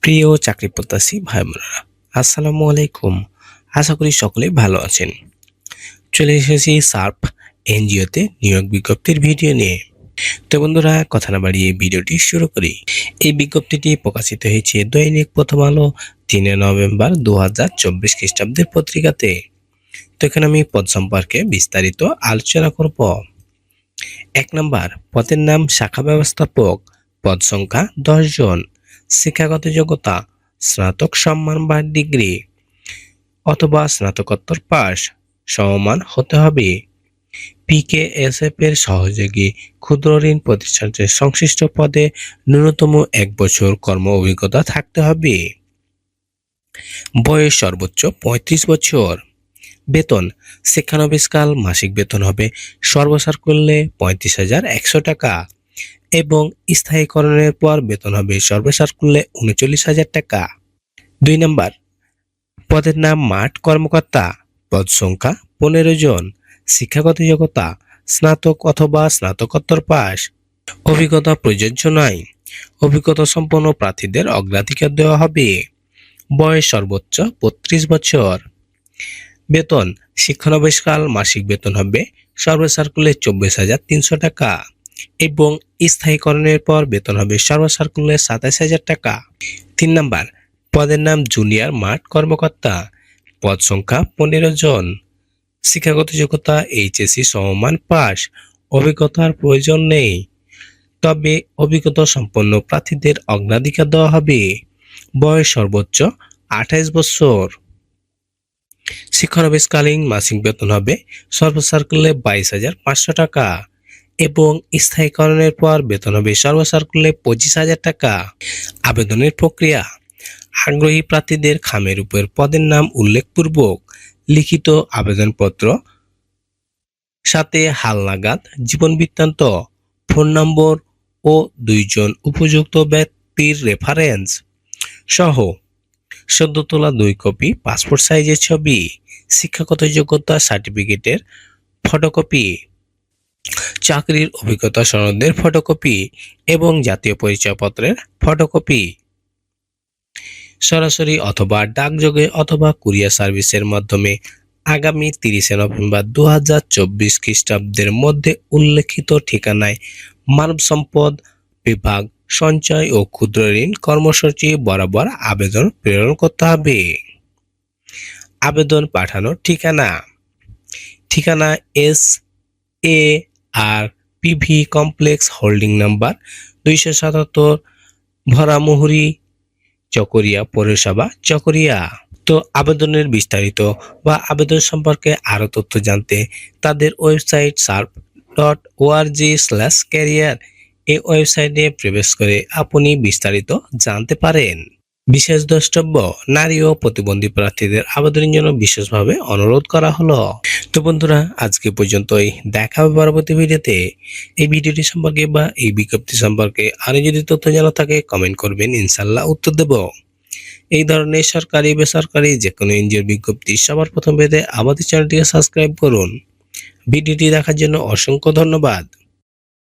প্রিয় চাকরি প্রত্যাশী ভাই বোনেরা, আসসালামু আলাইকুম। আশা করি সকলেই ভালো আছেন। চলে এসেছি সার্ফ এনজিওতে নিয়োগ বিজ্ঞপ্তির ভিডিও নিয়ে। তো বন্ধুরা, কথা না বাড়িয়ে ভিডিওটি শুরু করি। এই বিজ্ঞপ্তিটি প্রকাশিত হয়েছে দৈনিক প্রথম আলো 3 নভেম্বর 2024 খ্রিস্টাব্দের পত্রিকাতে। তো এখানে আমি পদ সম্পর্কে বিস্তারিত আলোচনা করব। 1 নম্বর, পদের নাম শাখা ব্যবস্থাপক, পদ সংখ্যা 10 জন, শিক্ষাগত যোগ্যতা স্নাতক সম্মান বা ডিগ্রি অথবা স্নাতকোত্তর পাস সমমান হতে হবে। পিকেএসএফ এর সহযোগী ক্ষুদ্র ঋণ প্রতিষ্ঠানের সংশ্লিষ্ট পদে ন্যূনতম 1 বছর কর্ম অভিজ্ঞতা থাকতে হবে। বয়স সর্বোচ্চ 35 বছর। বেতন শিক্ষানবিশকাল মাসিক বেতন হবে সর্বসার করলে 35,100 টাকা এবং স্থায়ীকরণের পর বেতন হবে সর্বসার করলে 39,000 টাকা। 2 নম্বর, পদের নাম মাঠ কর্মকর্তা, পদ সংখ্যা 15 জন, শিক্ষাগত যোগ্যতা স্নাতক অথবা স্নাতকোত্তর পাস, অভিজ্ঞতা প্রযোজ্য নয়। অভিজ্ঞতা সম্পন্ন প্রার্থীদের অগ্রাধিকার দেওয়া হবে। বয়স সর্বোচ্চ 32 বছর। বেতন শিক্ষানবিশকাল মাসিক বেতন হবে সর্বসার করলে 24,300 টাকা এবং স্থায়ীকরণের পর বেতন হবে সর্বসার করলে 27,000 টাকা। 3 নম্বর, পদের নাম জুনিয়র মাঠ কর্মকর্তা, পদ সংখ্যা 15 জন, শিক্ষাগত যোগ্যতা এইচএসসি সমমান পাস, অভিজ্ঞতার প্রয়োজন নেই, তবে অভিজ্ঞতা সম্পন্ন প্রার্থীদের অগ্রাধিকার দেওয়া হবে। বয়স সর্বোচ্চ 28 বছর। শিক্ষানবিশকালীন মাসিক বেতন হবে সর্বসার করলে 22,500 টাকা এবং স্থায়ীকরণের পর বেতন হবে সর্বসার করলে 25,000 টাকা। আবেদনের প্রক্রিয়া: আগ্রহী প্রার্থীদের খামের উপর পদের নাম উল্লেখপূর্বক লিখিত আবেদনপত্র সাথে হালনাগাদ জীবন বৃত্তান্ত, ফোন নম্বর ও 2 জন উপযুক্ত ব্যক্তির রেফারেন্স সহ সদ্য তোলা 2 কপি পাসপোর্ট সাইজের ছবি, শিক্ষাগত যোগ্যতা সার্টিফিকেটের ফটোকপি, চাকরির অভিজ্ঞতা সনদের ফটোকপি এবং জাতীয় পরিচয়পত্রের ফটোকপি। সরাসরি অথবা ডাকযোগে অথবা কুরিয়ার সার্ভিসের মাধ্যমে আগামী 30 নভেম্বর 2024 খ্রিস্টাব্দের মধ্যে উল্লেখিত ঠিকানায় মানব সম্পদ বিভাগ সঞ্চয় ও ক্ষুদ্র ঋণ কর্মসূচি বরাবর আবেদন প্রেরণ করতে হবে। আবেদন পাঠানোর ঠিকানা SARPV complex holding number 277 Bharamuhuri, Chakaria পৌরসভা, চকরিয়া। তো আবেদনের বিস্তারিত বা আবেদন সম্পর্কে আরো তথ্য জানতে তাদের ওয়েবসাইট sarf.org/career এই ওয়েবসাইটে প্রবেশ করে আপনি বিস্তারিত জানতে পারেন। বিশেষ দ্রষ্টব্য: নারী ও প্রতিবন্ধী প্রার্থীদের আবেদনের জন্য বিশেষভাবে অনুরোধ করা হলো। তো বন্ধুরা, আজকে পর্যন্তই। দেখা হবে পরবর্তী ভিডিওতে। এই ভিডিওটি সম্পর্কে বা এই বিজ্ঞপ্তি সম্পর্কে আরো যদি তথ্য জানা থাকে কমেন্ট করবেন, ইনশাল্লাহ উত্তর দেব। এই ধরনের সরকারি বেসরকারি যে কোনো এনজিওর বিজ্ঞপ্তি সবার প্রথম পেতে আমাদের চ্যানেলটিকে সাবস্ক্রাইব করুন। ভিডিওটি দেখার জন্য অসংখ্য ধন্যবাদ।